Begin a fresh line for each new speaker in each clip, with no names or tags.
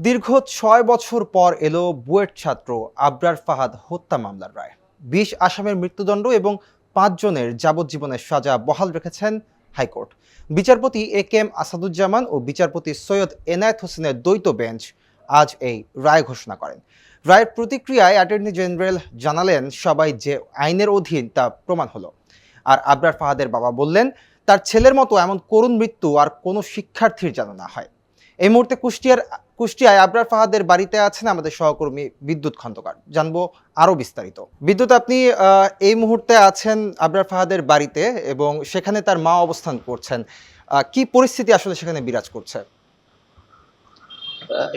দীর্ঘ ৬ বছর পর এলো বুয়েট ছাত্র আবরার ফাহাদ হত্যা মামলার রায়। ২০ আসামির মৃত্যুদণ্ড এবং ৫ জনের যাবজ্জীবনের সাজা বহাল রেখেছেন হাইকোর্ট। বিচারপতি এ কে এম আসাদুজ্জামান ও বিচারপতি সৈয়দ এনায়েত হোসেনের দ্বৈত বেঞ্চ আজ এই রায় ঘোষণা করেন। রায়ের প্রতিক্রিয়ায় অ্যাটর্নি জেনারেল জানালেন, সবাই যে আইনের অধীন তা প্রমাণ হলো। আর আবরার ফাহাদের বাবা বললেন, তার ছেলের মতো এমন করুণ মৃত্যু আর কোনো শিক্ষার্থীর যেন না হয়। এই মুহূর্তে কুষ্টিয়ায় আবরার ফাহাদের বাড়িতে আছেন আমাদের সহকর্মী বিদ্যুৎ খন্দকার। জানবো আরো বিস্তারিত। বিদ্যুৎ, আপনি এই মুহূর্তে আছেন আবরার ফাহাদের বাড়িতে এবং সেখানে তার মা অবস্থান করছেন। কি পরিস্থিতি আসলে সেখানে বিরাজ করছে?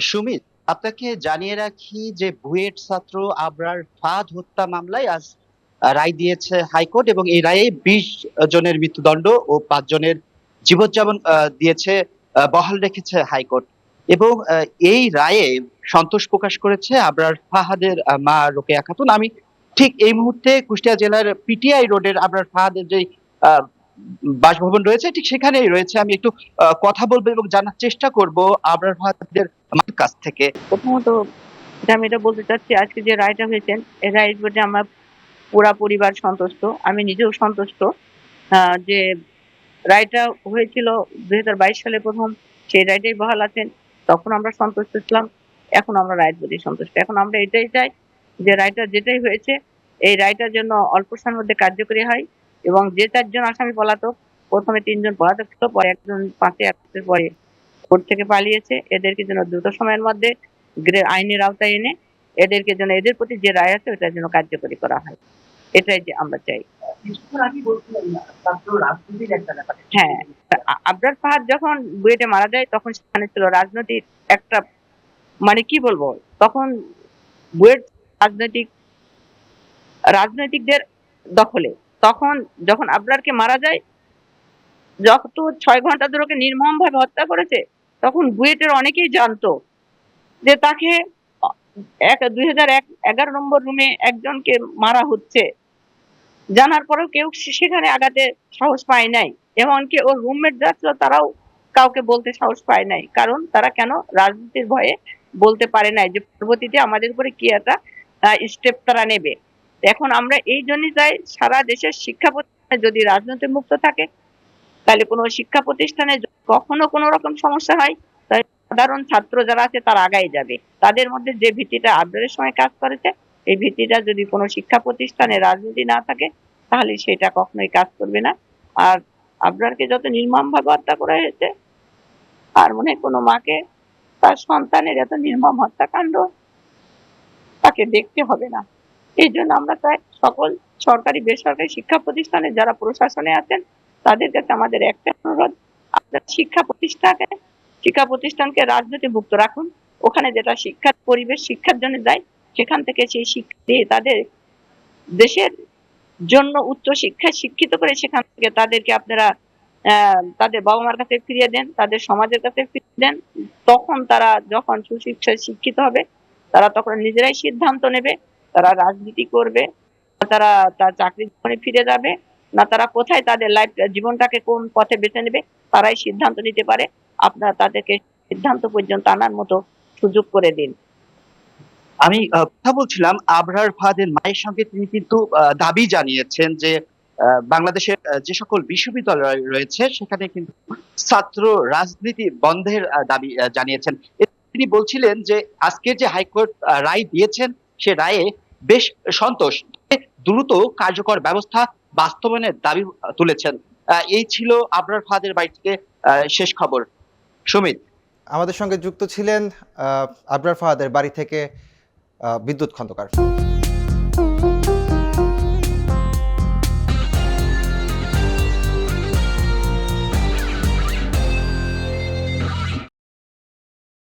সুমিত, আপনাকে জানিয়ে রাখি যে বুয়েট ছাত্র আবরার ফাহাদ হত্যা মামলায় আজ রায় দিয়েছে হাইকোর্ট এবং এই রায়ে ২০ জনের মৃত্যুদণ্ড ও ৫ জনের জীবনযাপন দিয়েছে, বহাল রেখেছে হাইকোর্ট। এবং এই রায়ে সন্তোষ প্রকাশ করেছে আবরার ফাহাদের মা রোকেয়া খাতুন। আমি ঠিক এই মুহূর্তে কুষ্টিয়া জেলার পিটিআই রোডের আবরার ফাহাদের যে আহ, বাসভবন রয়েছে ঠিক সেখানেই রয়েছে। আমি একটু কথা বলবো এবং জানার চেষ্টা করব আবরার ফাহাদের মার কাছ থেকে।
প্রথমত আমি এটা বলতে চাচ্ছি, আজকে যে রায়টা হয়েছেন এই রায়ের প্রতি আমার পুরা পরিবার সন্তুষ্ট, আমি নিজেও সন্তুষ্ট। যে রায়টা হয়েছিল ২০২২ সালে প্রথম, সেই রায়টাই বহাল আছেন। তখন আমরা সন্তুষ্ট ছিলাম, এখন আমরা রায়ের প্রতি সন্তুষ্ট। এখন আমরা এটাই চাই যে রায়টা যেটাই হয়েছে এই রায়টার জন্য অল্প সময়ের মধ্যে কার্যকরী হয় এবং যে ৪ জন আসামি পলাতক, প্রথমে ৩ জন পলাতক ছিল, পরে একজন ৫ আগস্টের পরে কোর্ট থেকে পালিয়েছে, এদেরকে যেন দ্রুত সময়ের মধ্যে আইনের আওতায় এনে এদেরকে যেন এদের প্রতি যে রায় আছে ওটার জন্য কার্যকরী করা হয়, এটাই যে আমরা চাই। হ্যাঁ, আবরার ফাহাদ যখন বুয়েটে মারা যায় তখন সেখানে ছিল রাজনৈতিক একটা, মানে কি বলবো, তখন বুয়েট রাজনৈতিক রাজনৈতিকদের দখলে। তখন যখন আবরারকে মারা যায়, যত ৬ ঘন্টা ধরে ওকে নির্মম ভাবে হত্যা করেছে, তখন বুয়েটের অনেকেই জানতো যে তাকে ২০১১ নম্বর রুমে একজনকে মারা হচ্ছে, জানার পরেও কেউ সেখানে আগাতে সাহস পায় নাই। এমনকি ওর রুমমেট যারা ছিল তারাও কাউকে বলতে সাহস পায় নাই, কারণ তারা কেন রাজনীতির ভয়ে বলতে পারে নাই যে পরবর্তীতে আমাদের উপরে কি একটা স্টেপ তারা নেবে। এখন আমরা এই জন্যই চাই, সারা দেশের শিক্ষা প্রতিষ্ঠানে যদি রাজনীতি মুক্ত থাকে তাহলে কোনো শিক্ষা প্রতিষ্ঠানে কখনো কোনো রকম সমস্যা হয় তাহলে সাধারণ ছাত্র যারা আছে তারা আগায় যাবে। তাদের মধ্যে যে ভীতিটা আবরারের সময় কাজ করেছে, এই ভীতিটা যদি কোনো শিক্ষা প্রতিষ্ঠানে রাজনীতি না থাকে তাহলে সেটা কখনোই কাজ করবে না। আর আবরারকে যত নির্মম ভাবে হত্যা করা হয়েছে, আর মনে হয় কোনো মাকে তার সন্তানের এত নির্মম হত্যাকাণ্ড তাকে দেখতে হবে না। এই জন্য আমরা চাই সকল সরকারি বেসরকারি শিক্ষা প্রতিষ্ঠানে যারা প্রশাসনে আছেন তাদের কাছে আমাদের একটা অনুরোধ, আপনারা শিক্ষা প্রতিষ্ঠানকে রাজনীতি মুক্ত রাখুন। ওখানে যেটা শিক্ষার পরিবেশ শিক্ষার জন্য যায় সেখান থেকে সেই শিক্ষা দিয়ে তাদের দেশের জন্য উচ্চ শিক্ষায় শিক্ষিত করে সেখান থেকে তাদেরকে আপনারা তাদের বাবা মার কাছে ফিরিয়ে দেন, তাদের সমাজের কাছে ফিরিয়ে দেন। তখন তারা যখন সুশিক্ষায় শিক্ষিত হবে তারা তখন নিজেরাই সিদ্ধান্ত নেবে তারা রাজনীতি করবে, তারা তার চাকরি জীবনে ফিরে যাবে, না তারা কোথায় তাদের লাইফ জীবনটাকে কোন পথে বেছে নেবে তারাই সিদ্ধান্ত নিতে পারে। আপনারা তাদেরকে সিদ্ধান্ত পর্যন্ত আনার মতো সুযোগ করে দিন।
আমি কথা বলছিলাম আবরার ফাহাদের মায়ের সঙ্গে। তিনি কিন্তু দাবি জানিয়েছেন যে বাংলাদেশের যে সকল বিশ্ববিদ্যালয় রয়েছে সেখানে কিন্তু ছাত্র রাজনীতি বন্ধের দাবি জানিয়েছেন। তিনি বলছিলেন যে আজকের যে হাইকোর্ট রায় দিয়েছেন সে রায়ে বেশ সন্তোষ, দ্রুত কার্যকর ব্যবস্থা বাস্তবায়নের দাবি তুলেছেন। এই ছিল আবরার ফাহাদের বাড়ি থেকে শেষ খবর। সুমিত,
আমাদের সঙ্গে যুক্ত ছিলেন আবরার ফাহাদের বাড়ি থেকে বিদ্যুৎ খন্দকার।